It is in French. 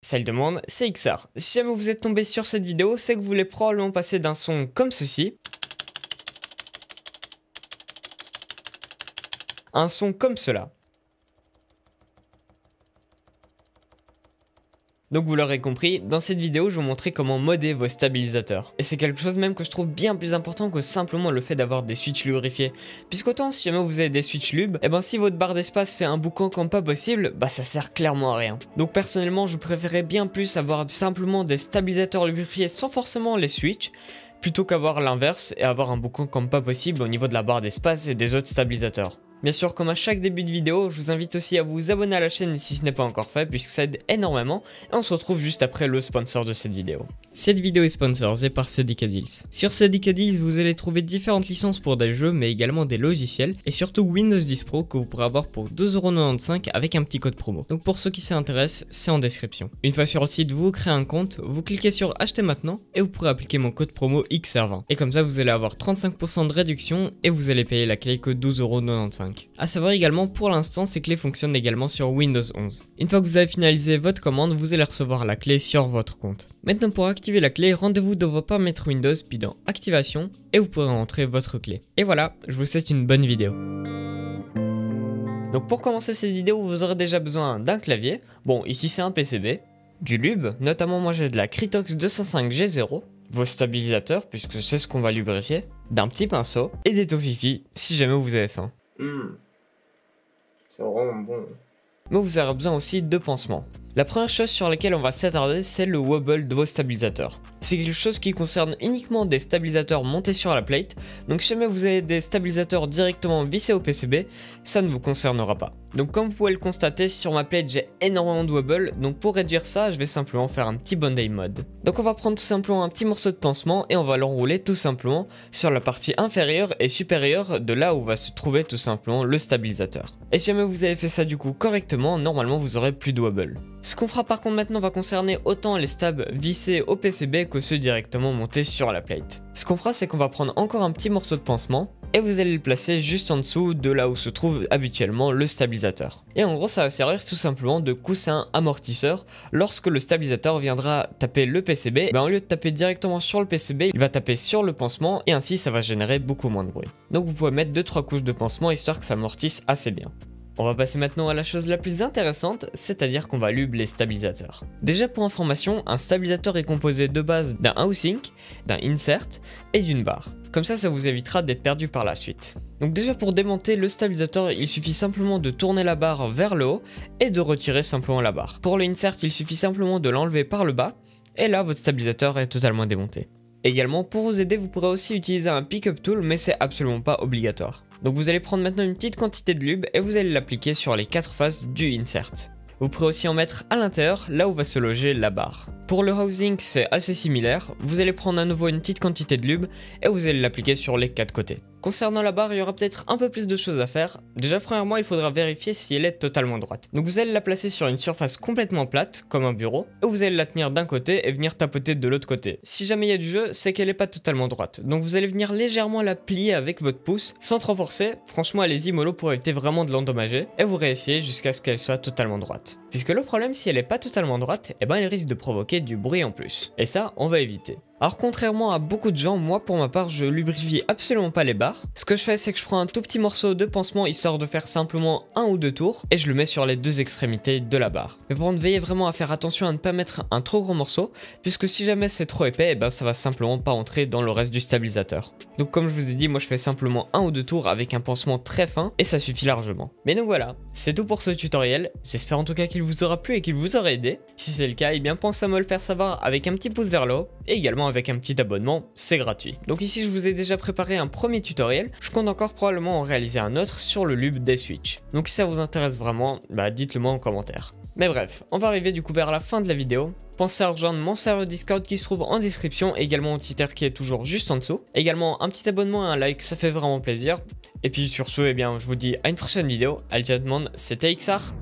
Salut tout le monde, c'est XR. Si jamais vous êtes tombé sur cette vidéo, c'est que vous voulez probablement passer d'un son comme ceci à un son comme cela. Donc vous l'aurez compris, dans cette vidéo je vais vous montrer comment modder vos stabilisateurs. Et c'est quelque chose même que je trouve bien plus important que simplement le fait d'avoir des switches lubrifiés. Puisqu'autant si jamais vous avez des switches lub, et ben si votre barre d'espace fait un boucan comme pas possible, bah ça sert clairement à rien. Donc personnellement je préférais bien plus avoir simplement des stabilisateurs lubrifiés sans forcément les switches, plutôt qu'avoir l'inverse et avoir un boucan comme pas possible au niveau de la barre d'espace et des autres stabilisateurs. Bien sûr, comme à chaque début de vidéo, je vous invite aussi à vous abonner à la chaîne si ce n'est pas encore fait, puisque ça aide énormément, et on se retrouve juste après le sponsor de cette vidéo. Cette vidéo est sponsorisée par Cdkdeals. Sur Cdkdeals, vous allez trouver différentes licences pour des jeux, mais également des logiciels, et surtout Windows 10 Pro que vous pourrez avoir pour 2,95€ avec un petit code promo. Donc pour ceux qui s'intéressent, c'est en description. Une fois sur le site, vous créez un compte, vous cliquez sur acheter maintenant, et vous pourrez appliquer mon code promo XR20. Et comme ça, vous allez avoir 35% de réduction, et vous allez payer la clé que 12,95€. A savoir également pour l'instant, ces clés fonctionnent également sur Windows 11. Une fois que vous avez finalisé votre commande, vous allez recevoir la clé sur votre compte. Maintenant pour activer la clé, rendez-vous dans vos paramètres Windows puis dans activation et vous pourrez rentrer votre clé. Et voilà, je vous souhaite une bonne vidéo. Donc pour commencer cette vidéo, vous aurez déjà besoin d'un clavier. Bon, ici c'est un PCB, du lube, notamment moi j'ai de la Kritox 205G0, vos stabilisateurs puisque c'est ce qu'on va lubrifier, d'un petit pinceau et des tofifi si jamais vous avez faim. C'est vraiment bon. Mais vous aurez besoin aussi de pansements. La première chose sur laquelle on va s'attarder, c'est le wobble de vos stabilisateurs. C'est quelque chose qui concerne uniquement des stabilisateurs montés sur la plate, donc si jamais vous avez des stabilisateurs directement vissés au PCB, ça ne vous concernera pas. Donc comme vous pouvez le constater, sur ma plate j'ai énormément de wobble, donc pour réduire ça, je vais simplement faire un petit bond-aid mode. Donc on va prendre tout simplement un petit morceau de pansement et on va l'enrouler tout simplement sur la partie inférieure et supérieure de là où va se trouver tout simplement le stabilisateur. Et si jamais vous avez fait ça du coup correctement, normalement vous aurez plus de wobble. Ce qu'on fera par contre maintenant va concerner autant les stabs vissés au PCB que ceux directement montés sur la plate. Ce qu'on fera, c'est qu'on va prendre encore un petit morceau de pansement et vous allez le placer juste en dessous de là où se trouve habituellement le stabilisateur. Et en gros ça va servir tout simplement de coussin amortisseur. Lorsque le stabilisateur viendra taper le PCB, au lieu de taper directement sur le PCB, il va taper sur le pansement et ainsi ça va générer beaucoup moins de bruit. Donc vous pouvez mettre 2-3 couches de pansement histoire que ça amortisse assez bien. On va passer maintenant à la chose la plus intéressante, c'est-à-dire qu'on va lube les stabilisateurs. Déjà pour information, un stabilisateur est composé de base d'un housing, d'un insert et d'une barre. Comme ça vous évitera d'être perdu par la suite. Donc déjà pour démonter le stabilisateur, il suffit simplement de tourner la barre vers le haut et de retirer simplement la barre. Pour le insert, il suffit simplement de l'enlever par le bas et là votre stabilisateur est totalement démonté. Également pour vous aider, vous pourrez aussi utiliser un pick-up tool mais c'est absolument pas obligatoire. Donc vous allez prendre maintenant une petite quantité de lube et vous allez l'appliquer sur les 4 faces du insert. Vous pourrez aussi en mettre à l'intérieur, là où va se loger la barre. Pour le housing, c'est assez similaire. Vous allez prendre à nouveau une petite quantité de lube et vous allez l'appliquer sur les 4 côtés. Concernant la barre, il y aura peut-être un peu plus de choses à faire. Déjà premièrement, il faudra vérifier si elle est totalement droite. Donc vous allez la placer sur une surface complètement plate, comme un bureau, et vous allez la tenir d'un côté et venir tapoter de l'autre côté. Si jamais il y a du jeu, c'est qu'elle n'est pas totalement droite. Donc vous allez venir légèrement la plier avec votre pouce, sans trop forcer. Franchement, allez-y mollo pour éviter vraiment de l'endommager, et vous réessayez jusqu'à ce qu'elle soit totalement droite. Puisque le problème, si elle n'est pas totalement droite, elle risque de provoquer du bruit en plus. Et ça, on va éviter. Alors contrairement à beaucoup de gens, moi pour ma part je lubrifie absolument pas les barres. Ce que je fais c'est que je prends un tout petit morceau de pansement histoire de faire simplement 1 ou 2 tours et je le mets sur les 2 extrémités de la barre. Mais par contre veillez vraiment à faire attention à ne pas mettre un trop gros morceau puisque si jamais c'est trop épais, ça va simplement pas entrer dans le reste du stabilisateur. Donc comme je vous ai dit, moi je fais simplement 1 ou 2 tours avec un pansement très fin et ça suffit largement. Mais donc voilà, c'est tout pour ce tutoriel. J'espère en tout cas qu'il vous aura plu et qu'il vous aura aidé. Si c'est le cas, pensez à me le faire savoir avec un petit pouce vers le haut et également avec un petit abonnement, c'est gratuit. Donc ici je vous ai déjà préparé un premier tutoriel, je compte encore probablement en réaliser un autre sur le lube des switches. Donc si ça vous intéresse vraiment, dites-le moi en commentaire. Mais bref, on va arriver du coup vers la fin de la vidéo. Pensez à rejoindre mon serveur Discord qui se trouve en description, et également mon Twitter qui est toujours juste en dessous. Également un petit abonnement et un like, ça fait vraiment plaisir. Et puis sur ce, je vous dis à une prochaine vidéo. Allez, ciao tout le monde, c'était XR.